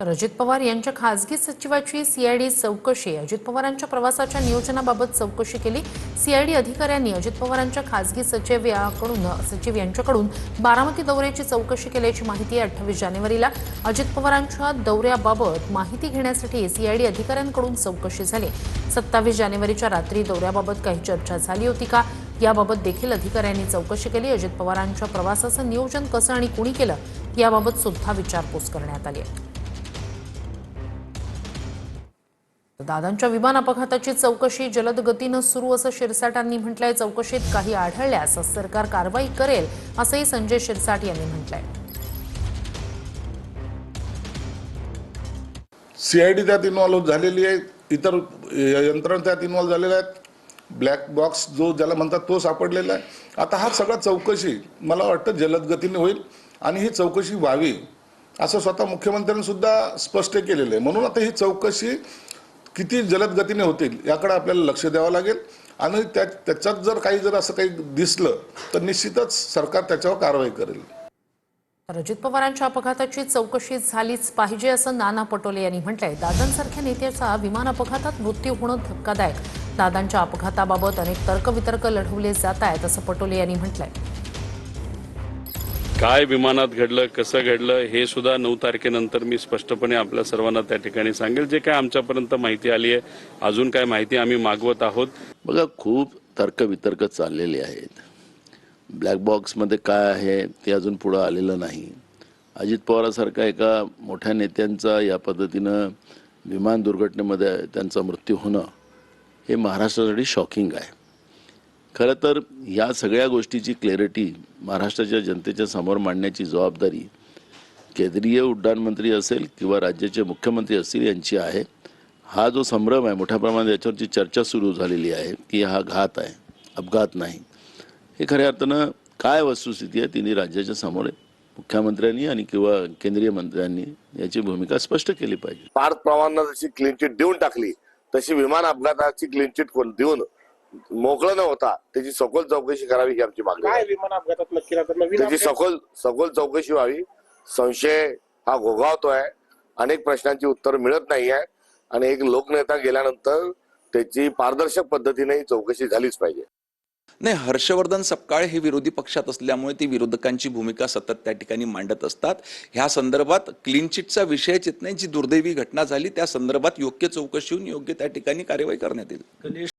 तर अजित पवार यांच्या खासगी सचिवाची सीआयडी चौकशी। अजित पवारांच्या प्रवासाच्या नियोजनाबाबत चौकशी केली। सीआयडी अधिकाऱ्यांनी अजित पवारांच्या खासगी सचिव यांच्याकडून बारामती दौऱ्याची चौकशी केल्याची माहिती आहे। 28 जानेवारीला अजित पवारांच्या दौऱ्याबाबत माहिती घेण्यासाठी सीआयडी अधिकाऱ्यांकडून चौकशी झाली। 27 जानेवारीच्या रात्री दौऱ्याबाबत काही चर्चा झाली होती का, याबाबत देखील अधिकाऱ्यांनी चौकशी केली। अजित पवारांच्या प्रवासाचं नियोजन कसं आणि कुणी केलं याबाबत सुद्धा विचारपूस करण्यात आली आहे। दादांच्या विमान अपघाताची चौकशी जलद गतीनं सुरू असं शिरसाटांनी म्हटलंय। चौकशीत काही आढळल्यास सरकार कारवाई करेल असंही संजय शिरसाट यांनी म्हटलंय। सीआयडी त्यात इन्व्हॉल्व झालेली आहे, इतर यंत्रणा त्यात इन्व्हॉल्व झालेल्या आहेत। ब्लॅक बॉक्स जो ज्याला म्हणतात तो सापडलेला आहे। आता हा सगळा चौकशी मला वाटतं जलद गतीने होईल आणि ही चौकशी व्हावी असं स्वतः मुख्यमंत्र्यांनी सुद्धा स्पष्ट केलेलं आहे। म्हणून आता ही चौकशी किती जलद गतीने होतील याकडे आपल्याला लक्ष द्यावं लागेल आणि त्याच्यात जर असं काही दिसलं तर निश्चितच सरकार त्याच्यावर कारवाई करेल। अजित पवारांच्या अपघाताची चौकशी झालीच पाहिजे असं नाना पटोले यांनी म्हटलंय। दादांसारख्या नेत्याचा विमान अपघातात मृत्यू होणं धक्कादायक। दादांच्या अपघाताबाबत अनेक तर्कवितर्क लढवले जात आहेत असं पटोले यांनी म्हटलंय। काय विमानात घडलं, कसं घडलं हे सुद्धा 9 तारखेनंतर मी स्पष्टपणे आपल्या सर्वांना त्या ठिकाणी सांगेल। जे काय आमच्यापर्यंत माहिती आली आहे, अजून काय माहिती आम्ही मागवत आहोत। बघा, खूप तर्कवितर्क चाललेले आहेत। ब्लॅक बॉक्समध्ये काय आहे ते अजून पुढे आलेलं नाही। अजित पवारांसारखा एका मोठ्या नेत्यांचा या पद्धतीनं विमान दुर्घटनेमध्ये त्यांचा मृत्यू होणं हे महाराष्ट्रासाठी शॉकिंग आहे। खरं तर या सगळ्या गोष्टीची क्लॅरिटी महाराष्ट्राच्या जनतेच्या समोर मांडण्याची जबाबदारी केंद्रीय उड्डाण मंत्री असेल किंवा राज्याचे मुख्यमंत्री असतील यांची आहे। हा जो संभ्रम आहे, मोठ्या प्रमाणात याच्यावरची चर्चा सुरू झालेली आहे की हा घात आहे, अपघात नाही। हे खऱ्या अर्थानं काय वस्तुस्थिती आहे तिने राज्याच्या समोर मुख्यमंत्र्यांनी आणि किंवा केंद्रीय मंत्र्यांनी याची भूमिका स्पष्ट केली पाहिजे। पार्थ पवारांना जशी क्लीन चिट देऊन टाकली तशी विमान अपघाताची क्लीन चिट देऊन मोकळं न होता त्याची सखोल चौकशी करावी ही आमची मागणी आहे। विमान अपघातात नक्की त्याची सखोल चौकशी व्हावी। संशय हा घोघावतोय, अनेक प्रश्नांची उत्तर मिळत नाहीये आणि एक लोकनेता गेल्यानंतर त्याची पारदर्शक पद्धतीने चौकशी झालीच पाहिजे। नाही, हर्षवर्धन सपकाळ हे विरोधी पक्षात असल्यामुळे ती विरोधकांची भूमिका सतत त्या ठिकाणी मांडत असतात। ह्या संदर्भात क्लीन चिटचा विषयच येत नाही। जी दुर्दैवी घटना झाली त्या संदर्भात योग्य चौकशी होऊन योग्य त्या ठिकाणी कार्यवाही करण्यात येईल।